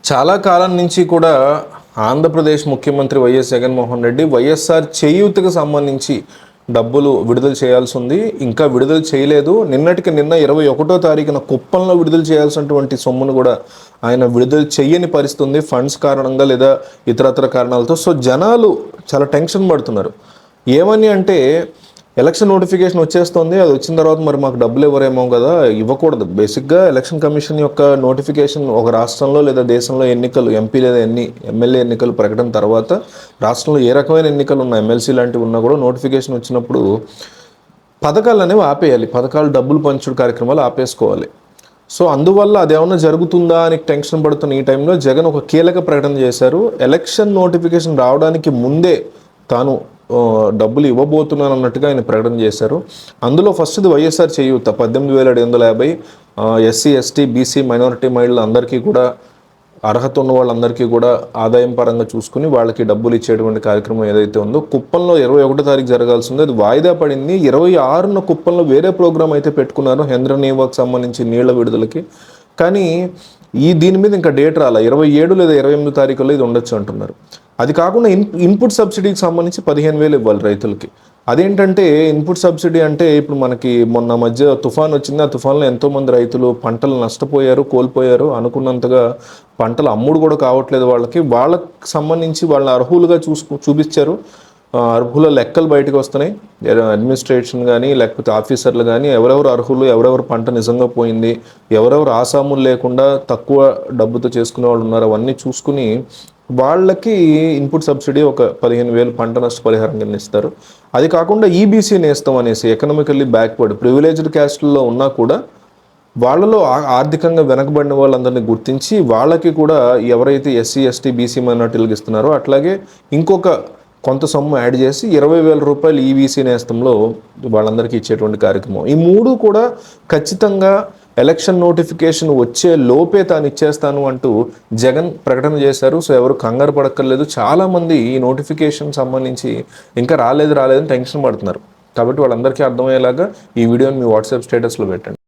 చాలా కాలం నుంచి కూడా ఆంధ్రప్రదేశ్ ముఖ్యమంత్రి వైఎస్ జగన్మోహన్ రెడ్డి వైఎస్ఆర్ చేయూతకు సంబంధించి డబ్బులు విడుదల చేయాల్సి ఉంది. ఇంకా విడుదల చేయలేదు. నిన్నటికి నిన్న 21వ తారీఖున కుప్పంలో విడుదల చేయాల్సినటువంటి సొమ్మును కూడా ఆయన విడుదల చేయని పరిస్థితి ఉంది, ఫండ్స్ కారణంగా లేదా ఇతరత్ర కారణాలతో. సో జనాలు చాలా టెన్షన్ పడుతున్నారు. ఏమని అంటే ఎలక్షన్ నోటిఫికేషన్ వచ్చేస్తుంది, అది వచ్చిన తర్వాత మరి మాకు డబ్బులు ఇవ్వరేమో కదా, ఇవ్వకూడదు. బేసిక్గా ఎలక్షన్ కమిషన్ యొక్క నోటిఫికేషన్ ఒక రాష్ట్రంలో లేదా దేశంలో ఎన్నికలు ఎంపీ లేదా ఎమ్మెల్యే ఎన్నికలు ప్రకటన తర్వాత రాష్ట్రంలో ఏ రకమైన ఎన్నికలు ఉన్నా, ఎమ్మెల్సీ లాంటివి ఉన్నా కూడా నోటిఫికేషన్ వచ్చినప్పుడు పథకాలు అనేవి ఆపేయాలి. పథకాలు డబ్బులు పంచుడు కార్యక్రమాలు ఆపేసుకోవాలి. సో అందువల్ల అదేమన్నా జరుగుతుందా అని టెన్షన్ పడుతున్న ఈ టైంలో జగన్ ఒక కీలక ప్రకటన చేశారు. ఎలక్షన్ నోటిఫికేషన్ రావడానికి ముందే తాను డబ్బులు ఇవ్వబోతున్నాను అన్నట్టుగా ఆయన ప్రకటన చేశారు. అందులో ఫస్ట్ది వైఎస్ఆర్ చేయూత 18,750 ఎస్సీ ఎస్టీ బీసీ మైనారిటీ మహిళలు అందరికీ కూడా, అర్హత ఉన్న వాళ్ళందరికీ కూడా ఆదాయం పరంగా చూసుకుని వాళ్ళకి డబ్బులు ఇచ్చేటువంటి కార్యక్రమం ఏదైతే ఉందో కుప్పంలో 21వ తారీఖు జరగాల్సి ఉంది. అది వాయిదా పడింది. 26న కుప్పంలో వేరే ప్రోగ్రాం అయితే పెట్టుకున్నారు, హెంద్రనీవాకు సంబంధించి నీళ్ల విడుదలకి. కానీ దీని మీద ఇంకా డేట్ రాలా. 27 లేదా 28 తారీఖులో ఇది ఉండొచ్చు అంటున్నారు. అది కాకుండా ఇన్పుట్ సబ్సిడీకి సంబంధించి 15,000 ఇవ్వాలి రైతులకి. అదేంటంటే ఇన్పుట్ సబ్సిడీ అంటే ఇప్పుడు మనకి మొన్న మధ్య తుఫాన్ వచ్చింది. ఆ తుఫాన్లో ఎంతోమంది రైతులు పంటలు నష్టపోయారు, కోల్పోయారు. అనుకున్నంతగా పంటలు అమ్ముడు కూడా కావట్లేదు వాళ్ళకి సంబంధించి వాళ్ళ అర్హులుగా చూపించారు. అర్హుల లెక్కలు బయటకు వస్తున్నాయి. అడ్మినిస్ట్రేషన్ కానీ లేకపోతే ఆఫీసర్లు కానీ ఎవరెవరు అర్హులు, ఎవరెవరు పంట నిజంగా పోయింది, ఎవరెవరు ఆసాములు లేకుండా తక్కువ డబ్బుతో చేసుకునే వాళ్ళు ఉన్నారు, అవన్నీ చూసుకుని వాళ్ళకి ఇన్పుట్ సబ్సిడీ ఒక 15,000 పంట నష్టపరిహారం కింద ఇస్తారు. అది కాకుండా ఈబీసీ నేస్తం అనేసి ఎకనామికల్లీ బ్యాక్వర్డ్ ప్రివిలేజ్డ్ క్యాస్ట్లో ఉన్నా కూడా వాళ్ళలో ఆర్థికంగా వెనకబడిన వాళ్ళందరినీ గుర్తించి వాళ్ళకి కూడా ఎవరైతే ఎస్సీ ఎస్టీ బీసీ మైనార్టీలకు ఇస్తున్నారో అట్లాగే ఇంకొక కొంత సొమ్ము యాడ్ చేసి 20,000 రూపాయలు ఈబీసీ నేస్తంలో వాళ్ళందరికీ ఇచ్చేటువంటి కార్యక్రమం. ఈ మూడు కూడా ఖచ్చితంగా ఎలక్షన్ నోటిఫికేషన్ వచ్చే లోపే తాను ఇచ్చేస్తాను అంటూ జగన్ ప్రకటన చేశారు. సో ఎవరు కంగారు పడక్కర్లేదు. చాలామంది ఈ నోటిఫికేషన్ సంబంధించి ఇంకా రాలేదని టెన్షన్ పడుతున్నారు. కాబట్టి వాళ్ళందరికీ అర్థమయ్యేలాగా ఈ వీడియోని మీ వాట్సాప్ స్టేటస్లో పెట్టండి.